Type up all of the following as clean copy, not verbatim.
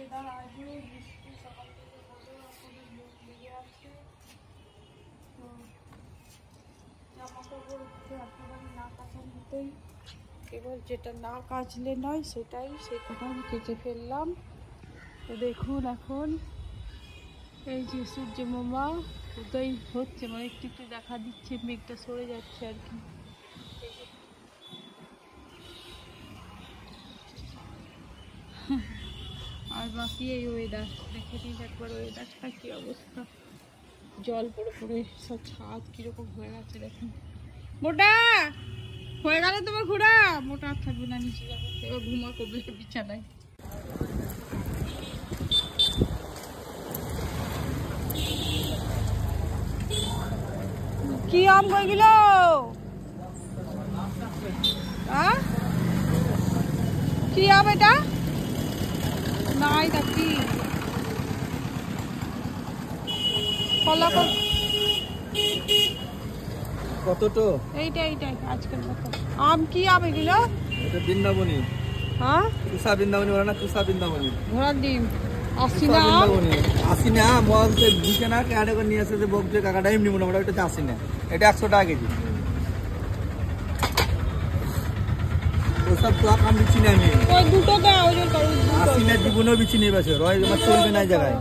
Weather আজও বৃষ্টি সকাল থেকে হলো, এখনো মুখ লেগে আছে। তো জামা কাপড় একেবারে না কাচার মতোই, এবার যেটা না কাচলে নয় সেটাই, সেটা আমি কেচে ফেললাম। তো দেখুন এখন এই যে সূর্য মামা উদয় হচ্ছে, মানে একটু একটু দেখা দিচ্ছে, মেঘটা সরে যাচ্ছে আর কি। আর বাকি এই ওয়েদার দেখে নিন একবার, ওয়েদারটা কি অবস্থা, জল পড়ে পড়ে সব ছাদ কিরকম হয়ে গেছে দেখুন। মোটা হয়ে গেল তোমার ঘোরা, মোটা আর থাকবে না, নিচে যাবে এবার, ঘুমা কবলে বিছানায়। কি আম হয়ে গেল? কি আম এটা? নাই নাকি কলা কতটো? এইটাই আজকের মতো আম। কি আম এগুলো? এটা বৃন্দাবনী। হ্যাঁ, তুষা বৃন্দাবনী বলে না, তুষা বৃন্দাবনী। ঘোড়ার ডিম আসি না, আসি না মগকে দিকে না কাটা করে নিয়ে আসে, বকছে কাকাটা এমনি মোটামুটি। ওটা আসি না, এটা 100 টাকা কেজি। ওসব তো আম বিচি না, আমি ওই দুটো দাও, ওই যে আসি না জীবনেও বিচি নেই বছর, রয় আমার চলবে না জায়গায়।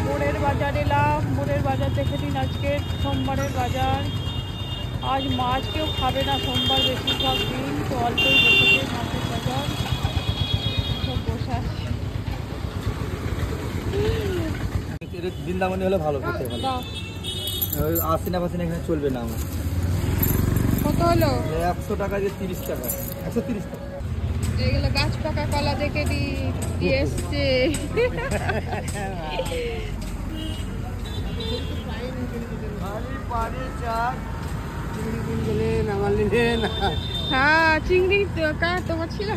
মোড়ের বাজার এলাম, মোড়ের বাজার দেখে নিন আজকে সোমবারের বাজার। আজ মাছ কেউ খাবে না, সোমবার বেশিরভাগ দিন, তো অল্পই বসেছে মাছের বাজার, সব বসে আছে। বৃন্দাবনী হলে ভালো, খেতে ভালো। আসি না ফাসি না এখানে চলবে না আমার। কত হলো? 100 টাকা দিয়ে 30 টাকা, 130 টাকা। এগুলো গাছ পাকা কলা দেখে দিয়ে এসছে। হ্যাঁ, চিংড়ি তোমার ছিল।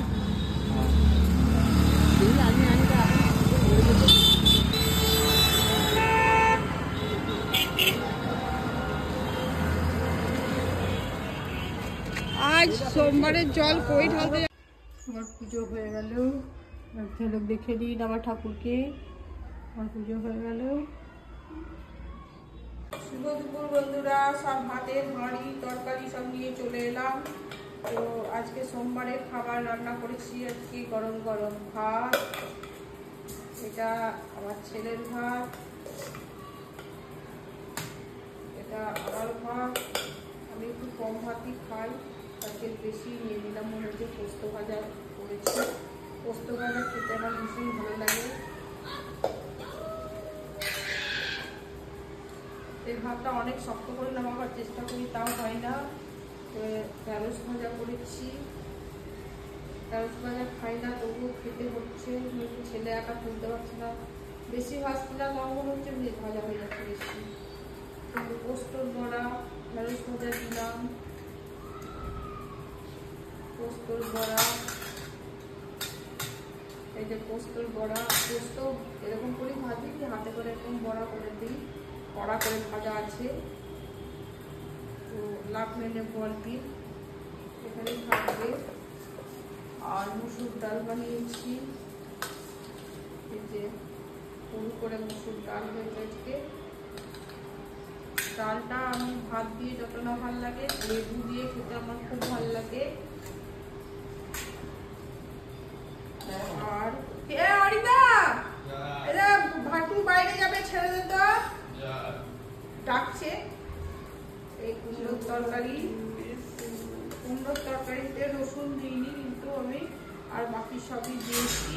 আজ সোমবারের জল কই ঢালতে। আমার পুজো হয়ে গেল, ঝলক দেখে দিন আমার ঠাকুরকে। আমার পুজো হয়ে গেল। শুভ দুপুর বন্ধুরা, সব ভাতের হাঁড়ি তরকারি সব নিয়ে চলে এলাম। তো আজকে সোমবারের খাবার রান্না করেছি, আজকে গরম গরম ভাত, এটা আমার ছেলের ভাত, এটা আমার ভাত। আমি একটু কম ভাতই খাই, আজকে বেশি নিয়ে নিলাম। মনে হচ্ছে পোস্ত ভাজা করেছি, পোস্ত ভাজা খেতে আমার ভীষণ ভালো লাগে। এই ভাতটা অনেক শক্ত করে নামাবার চেষ্টা করি, তাও হয় না। ঢেঁড়স ভাজা করেছি, ঢেঁড়স ভাজা খাই না, তবুও খেতে হচ্ছে, ছেলে একা তুলতে পারছে না। বেশি ভাজছিলাম, আমার মনে হচ্ছে ভাজা হয়ে যাচ্ছে বেশি। কিন্তু পোস্তর বড়া, ঢেঁড়স ভাজা দিলাম, পোস্তর বড়া, এই যে পোস্তর বড়া। পোস্ত এরকম করে ভাজি, হাতে করে এরকম বড়া করে দিই, কড়া করে ভাজা আছে। তো লাভ মেনে বলবি এখানেই থাকবে। আর মুসুর ডাল বানিয়েছি, এই যে পুরো করে মুসুর ডাল হয়েছে আজকে। ডালটা আমি ভাত দিয়ে যত না ভালো লাগে, লেবু দিয়ে খেতে আমার খুব ভালো লাগে। আর ভাটু বাইরে যাবে, ছেড়ে দে তো, ডাকছে। এই কুমড়োর তরকারি, কুমড়োর তরকারিতে রসুন দিইনি কিন্তু আমি, আর বাকি সবই দিয়েছি।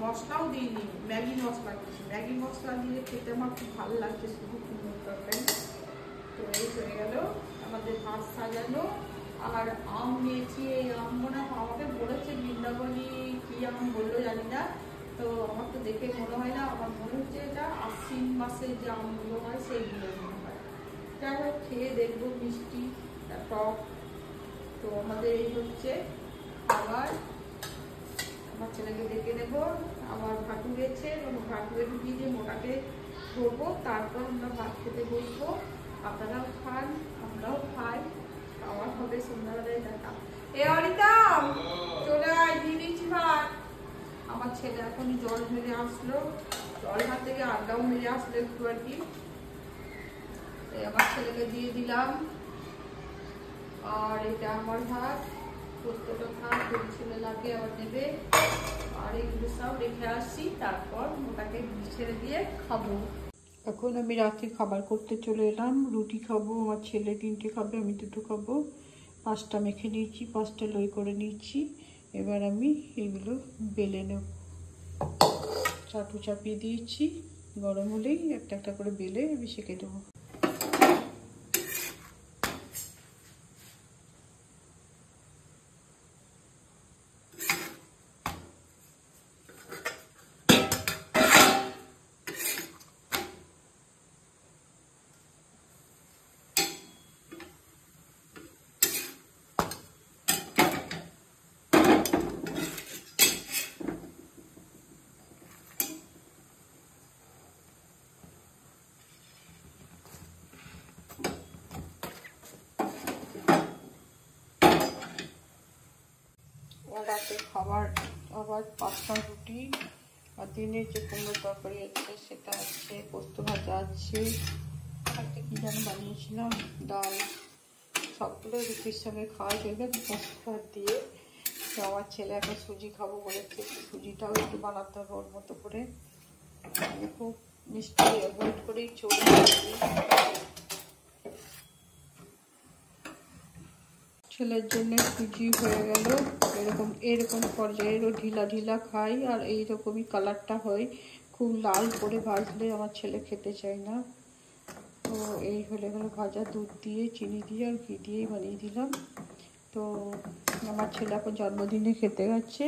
মশলাও দিইনি, ম্যাগি মশলা দিয়েছি। ম্যাগি মশলা দিয়ে খেতে আমার খুব ভালো লাগছে শুধু কুমড়োর তরকারি। তো এই হয়ে গেল আমাদের ভাত সাজানো। আর আম নিয়েছি, এই আম মনে হয় আমাকে বলেছে বৃন্দাবনী, কি আম বললো জানি না। তো আমার তো দেখে মনে হয় না, আমার মনে হচ্ছে এটা আশ্বিন মাসে যে আমগুলো হয় সেইগুলো মনে হয়। যাই হোক, খেয়ে দেখবো, মিষ্টি টক। তো আমাদের এই হচ্ছে খাবার, আমার ছেলেকে ডেকে নেবো, আমার ভাটু গেছে, ভাটুয়ে ঢুকিয়ে দিয়ে মোটাকে ধরবো, তারপর আমরা ভাত খেতে বসবো। আপনারাও খান, আমরাও খাই, খাওয়া হবে সন্ধ্যাবেলায় দেখা। এ অরিতা চলে আয়, দিয়ে দিচ্ছি ভাত। আমার ছেলে এখনই জল মেরে আসলো, জল হাত থেকে আড্ডাও মেরে আসলো একটু আর কি। আমার ছেলেকে দিয়ে দিলাম। আর এটা আমার ভাত, পোস্তটা ভাত, ছেলে লাগে আবার নেবে। আর এগুলো সব রেখে আসছি, তারপর ওটাকে ছেড়ে দিয়ে খাবো। এখন আমি রাতে খাবার করতে চলে এলাম। রুটি খাবো, আমার ছেলে 3টে খাবে, আমি 2টো খাবো। 5টা মেখে নিয়েছি, 5টা লই করে নিয়েছি। এবার আমি এগুলো বেলে নেব। চাটু চাপিয়ে দিয়েছি, গরম হলেই একটা একটা করে বেলে আমি সেঁকে দেবো। রাতে খাবার আবার 5টা রুটি, আর দিনের যে কুমড়োর তরকারি আছে সেটা আছে, পোস্ত ভাজা আছে, একটা কী যেন বানিয়েছিলাম, ডাল, সবগুলো রুটির সঙ্গে খাওয়া যাবে পোস্ত ভাত দিয়ে। তো আমার ছেলে একটা সুজি খাবো বলেছে, সুজিটাও একটু বানাতে হবে ওর মতো করে। খুব মিষ্টি অ্যাভয়েড করেই চলে যাবে। ছেলের জন্য সুজি হয়ে গেল, এরকম পর্যায়েরও ঢিলা ঢিলা খাই, আর এইরকমই কালারটা হয়। খুব লাল করে ভাজলে আমার ছেলে খেতে চায় না। তো এই হলে গেল ভাজা, দুধ দিয়ে চিনি দিয়ে আর ঘি দিয়েই বানিয়ে দিলাম। তো আমার ছেলে এখন জন্মদিনে খেতে গেছে,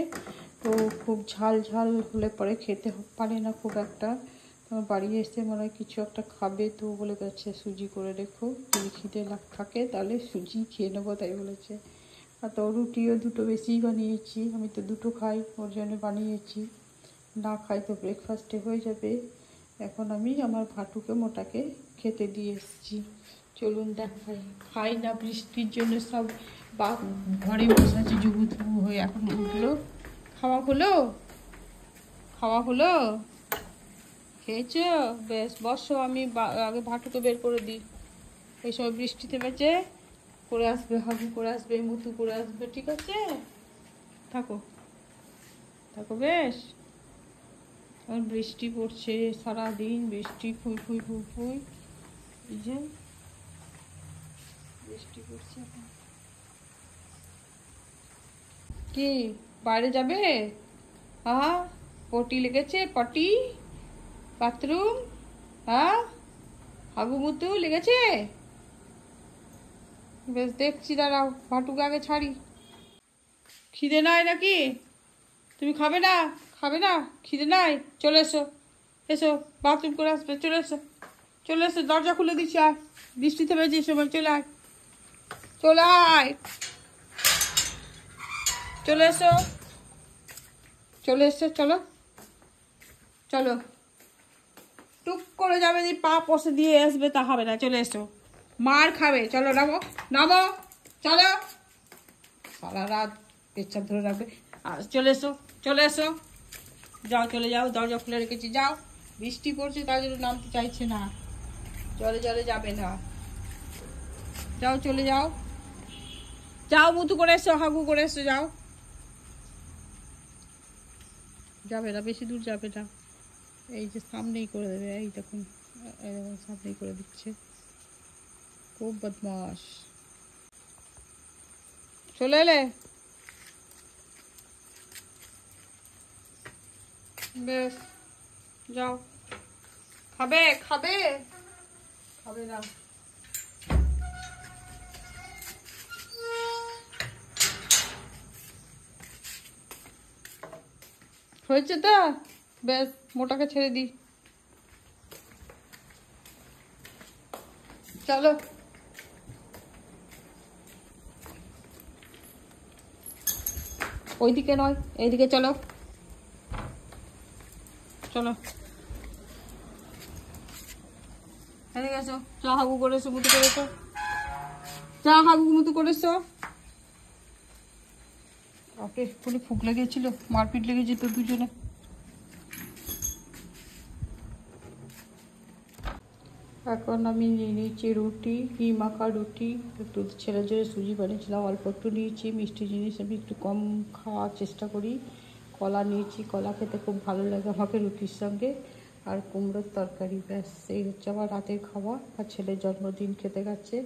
তো খুব ঝাল ঝাল হলে পরে খেতে পারে না খুব একটা। বাড়ি এসে মনে হয় কিছু একটা খাবে, তো বলে গেছে সুজি করে রেখো, যদি খিদে থাকে তাহলে সুজি খেয়ে নেবো, তাই বলেছে। আর তো রুটিও 2টো বেশিই বানিয়েছি, আমি তো 2টো খাই, ওর জন্য বানিয়েছি। না খাই তো ব্রেকফাস্টে হয়ে যাবে। এখন আমি আমার ভাটুকে মোটাকে খেতে দিয়ে এসেছি। চলুন দেখাই। খাই না, বৃষ্টির জন্য সব বা ঘরে বসে আছে জুবু থুবু হয়ে। এখন উঠলো, খাওয়া হলো, খাওয়া হলো, খেয়েছ? বেশ, বসো, আমি আগে ভাটুকে বের করে দিই। এই সময় বৃষ্টি থেমেছে, করে আসবে, হাগু করে আসবে, মুতু করে আসবে, ঠিক আছে? থাকো থাকো বেশ। এখন বৃষ্টি পড়ছে, সারাদিন বৃষ্টি, ফুই ফুই ফুই ফুই, এই যে বৃষ্টি পড়ছে। এখন কি বাইরে যাবে? হ্যাঁ, পটি লেগেছে, পটি, বাথরুম, হ্যাঁ, হাগু মুতু লেগেছে? বেশ, দেখছি, দাঁড়াও, ভাটুকে আগে ছাড়ি। খিদে নাই নাকি? তুমি খাবে না? খাবে না? খিদে নাই? চলে এসো, এসো, বাথরুম করে আসবে, চলে এসো, চলে এসো, দরজা খুলে দিচ্ছি। আয়, বৃষ্টি থেমেছে, সময় চলে আয়, চলে আয়, চলে এসো, চলে এসো, চলো চলো। টুক করে যাবে, দিয়ে পা পশে দিয়ে আসবে, তা হবে না, চলে এসো, মার খাবে। চলো, নামো নামো, চলো, সারা রাত পেচ্ছাপ ধরে রাখবে। আর চলে এসো, চলে এসো, যাও, চলে যাও, দরজা খুলে রেখেছি, যাও। বৃষ্টি পড়ছে তার জন্য নামতে চাইছে না, জলে জলে যাবে না, যাও, চলে যাও, যাও, মুতু করে এসো, হাগু করে এসো, যাও। যাবে না, বেশি দূর যাবে না, এই যে সামনেই করে দেবে, এই দেখুন, সামনেই করে দিচ্ছে, খুব বদমাস। চলে এলে? বেশ, যাও। খাবে? খাবে? খাবে না। হয়েছে তো? বেশ, মোটাকে ছেড়ে দিই, চলো। ওইদিকে নয়, এইদিকে চলো। চলো এদিকে এসো, চা হাগু করেছো, মুতু করেছো, চা হাগু মুতু করেছো। ওকে পুরো ফুক লেগেছিল, মারপিট লেগে যেত দুজনে। এখন আমি নিয়ে নিয়েছি রুটি, ঘি মাখা রুটি, একটু ছেলের জন্য সুজি বানিয়েছিলাম, অল্প একটু নিয়েছি। মিষ্টি জিনিস আমি একটু কম খাওয়ার চেষ্টা করি। কলা নিয়েছি, কলা খেতে খুব ভালো লাগে আমাকে রুটির সঙ্গে। আর কুমড়োর তরকারি, ব্যাস এই হচ্ছে আমার রাতের খাওয়া। আর ছেলের জন্মদিন খেতে গেছে,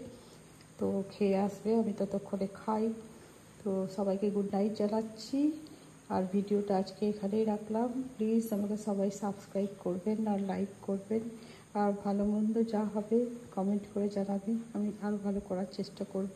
তো খেয়ে আসবে, আমি ততক্ষণে খাই। তো সবাইকে গুড নাইট জানাচ্ছি। আর ভিডিওটা আজকে এখানেই রাখলাম। প্লিজ আমাকে সবাই সাবস্ক্রাইব করবেন আর লাইক করবেন। আর ভালো মন্দ যা হবে কমেন্ট করে জানাবেন, আমি আরও ভালো করার চেষ্টা করব।